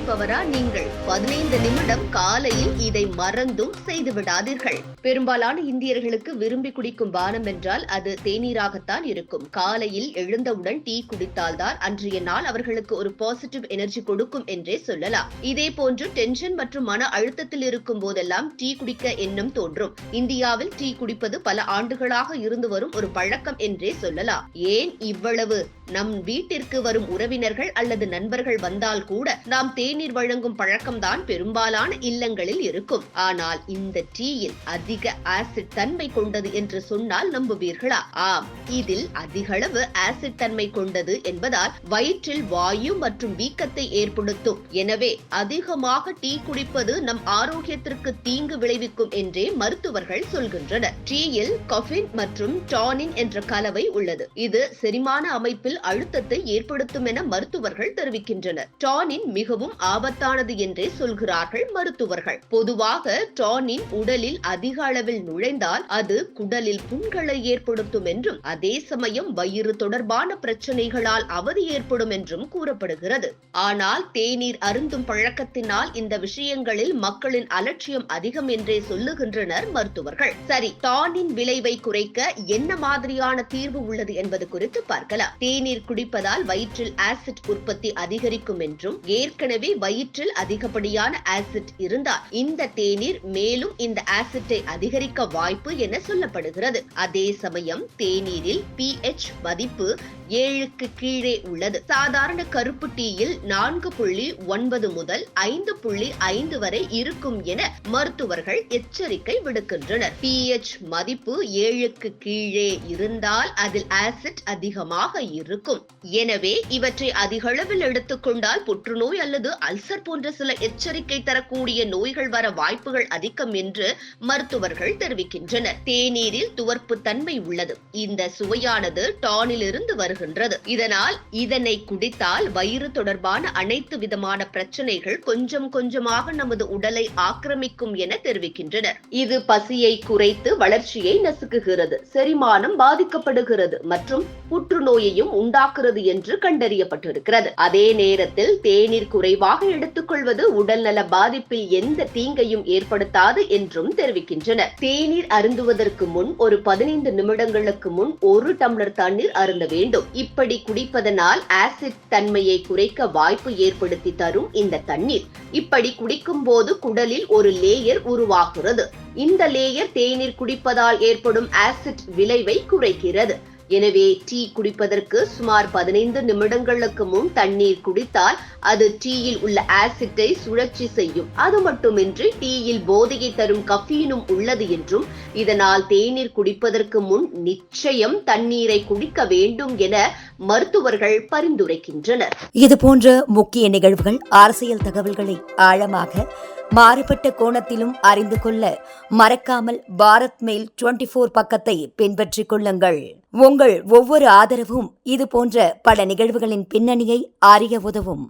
குடிப்பவரா நீங்கள்? 15 நிமிடம் காலையில் இதை மறந்தும் செய்து விடாதீர்கள். பெரும்பாலான இந்தியர்களுக்கு விரும்பி குடிக்கும் பானம் என்றால் அது தேநீராகத்தான் இருக்கும். காலையில் எழுந்தவுடன் டீ குடித்தால்தான் அன்றைய நாள் அவர்களுக்கு ஒரு பாசிட்டிவ் எனர்ஜி கொடுக்கும் என்றே சொல்லலாம். இதே போன்று டென்ஷன் மற்றும் மன அழுத்தத்தில் இருக்கும் போதெல்லாம் டீ குடிக்க எண்ணம் தோன்றும். இந்தியாவில் டீ குடிப்பது பல ஆண்டுகளாக இருந்து வரும் ஒரு பழக்கம் என்றே சொல்லலாம். ஏன் இவ்வளவு? நம் வீட்டிற்கு வரும் உறவினர்கள் அல்லது நண்பர்கள் வந்தால் கூட நாம் தேநீர் வழங்கும் பழக்கம்தான் பெரும்பாலான இல்லங்களில் இருக்கும். ஆனால் இந்த டீயில் அதிக ஆசிட் தன்மை கொண்டது என்று சொன்னால் நம்புவீர்களா? ஆம், இதில் அதிகளவு ஆசிட் தன்மை கொண்டது என்பதால் வயிற்றில் வாயு மற்றும் வீக்கத்தை ஏற்படுத்தும். எனவே அதிகமாக டீ குடிப்பது நம் ஆரோக்கியத்திற்கு தீங்கு விளைவிக்கும் என்றே மருத்துவர்கள் சொல்கின்றனர். டீயில் கஃபின் மற்றும் டானின் என்ற கலவை உள்ளது. இது செரிமான அமைப்பில் அழுத்தத்தை ஏற்படுத்தும் என மருத்துவர்கள் தெரிவிக்கின்றனர். டானின் மிகவும் ஆபத்தானது என்றே சொல்கிறார்கள் மருத்துவர்கள். பொதுவாக டானின் உடலில் அதிக அளவில் நுழைந்தால் அது குடலில் புண்களை ஏற்படுத்தும் என்றும் அதே சமயம் வயிறு தொடர்பான பிரச்சனைகளால் அவதி ஏற்படும் என்றும் கூறப்படுகிறது. ஆனால் தேநீர் அருந்தும் பழக்கத்தினால் இந்த விஷயங்களில் மக்களின் அலட்சியம் அதிகம் என்றே சொல்லுகின்றனர் மருத்துவர்கள். சரி, டானின் விளைவை குறைக்க என்ன மாதிரியான தீர்வு உள்ளது என்பது குறித்து பார்க்கலாம். தேநீர் குடிப்பதால் வயிற்றில் ஆசிட் உற்பத்தி அதிகரிக்கும் என்றும் ஏற்கனவே வயிற்றில் அதிகப்படியான ஆசிட் இருந்தால் இந்த தேநீர் மேலும் இந்த ஆசிட்டை அதிகரிக்க வாய்ப்பு என சொல்லப்படுகிறது. அதே சமயம் தேநீரில் pH மதிப்பு 7க்கு கீழே உள்ளது. சாதாரண கருப்பு டீயில் 4.9 முதல் 5.5 வரை இருக்கும் என மருத்துவர்கள் எச்சரிக்கை விடுக்கின்றனர். pH மதிப்பு 7க்கு கீழே இருந்தால் அதில் ஆசிட் அதிகமாக இருக்கும். எனவே இவற்றை அதிக அளவில் எடுத்துக்கொண்டால் புற்றுநோய் அல்லது அல்சர் போன்ற சில எச்சரிக்கை தரக்கூடிய நோய்கள் வர வாய்ப்புகள் அதிகம் என்று மருத்துவர்கள் தெரிவிக்கின்றனர். தேநீரில் துவர்ப்பு தன்மை உள்ளது. இந்த சுவையானது டானில் இருந்து வருகின்றது. இதனால் இதனை குடித்தால் வயிறு தொடர்பான அனைத்து விதமான பிரச்சனைகள் கொஞ்சம் கொஞ்சமாக நமது உடலை ஆக்கிரமிக்கும் என தெரிவிக்கின்றனர். இது பசியை குறைத்து வளர்ச்சியை நசுக்குகிறது, செரிமானம் பாதிக்கப்படுகிறது மற்றும் புற்றுநோயையும் உண்டாக்குறது என்று கண்டறியப்பட்டிருக்கிறது. அதே நேரத்தில் தேநீர் குறைவாக எடுத்துக்கொள்வது உடல்நல பாதிப்பில் எந்த தீங்கையும் ஏற்படுத்தாது என்றும் தெரிவிக்கின்றனர். தேநீர் அருந்துவதற்கு முன் ஒரு 15 நிமிடங்களுக்கு முன் 1 டம்ளர் தண்ணீர் அருந்த வேண்டும். இப்படி குடிப்பதனால் ஆசிட் தன்மையை குறைக்க வாய்ப்பு ஏற்படுத்தி தரும் இந்த தண்ணீர். இப்படி குடிக்கும் போது குடலில் ஒரு லேயர் உருவாகிறது. இந்த லேயர் தேநீர் குடிப்பதால் ஏற்படும் ஆசிட் விளைவை குறைக்கிறது. எனவே டீ குடிப்பதற்கு சுமார் 15 நிமிடங்களுக்கு முன் தண்ணீர் குடித்தால் அது டீயில் உள்ள ஆசிட்டை சுழற்சி செய்யும். அது மட்டுமின்றி டீயில் போதையை தரும் கஃபீனும் உள்ளது என்றும் இதனால் தேநீர் குடிப்பதற்கு முன் நிச்சயம் தண்ணீரை குடிக்க வேண்டும் என மருத்துவர்கள் பரிந்துரைக்கின்றனர். இதுபோன்ற முக்கிய நிகழ்வுகள், அரசியல் தகவல்களை ஆழமாக மாறுபட்ட கோணத்திலும் அறிந்து கொள்ள மறக்காமல் பாரத் மெயில் 24 பக்கத்தை பின்பற்றிக் கொள்ளுங்கள். உங்கள் ஒவ்வொரு ஆதரவும் இதுபோன்ற பல நிகழ்வுகளின் பின்னணியை அறிய உதவும்.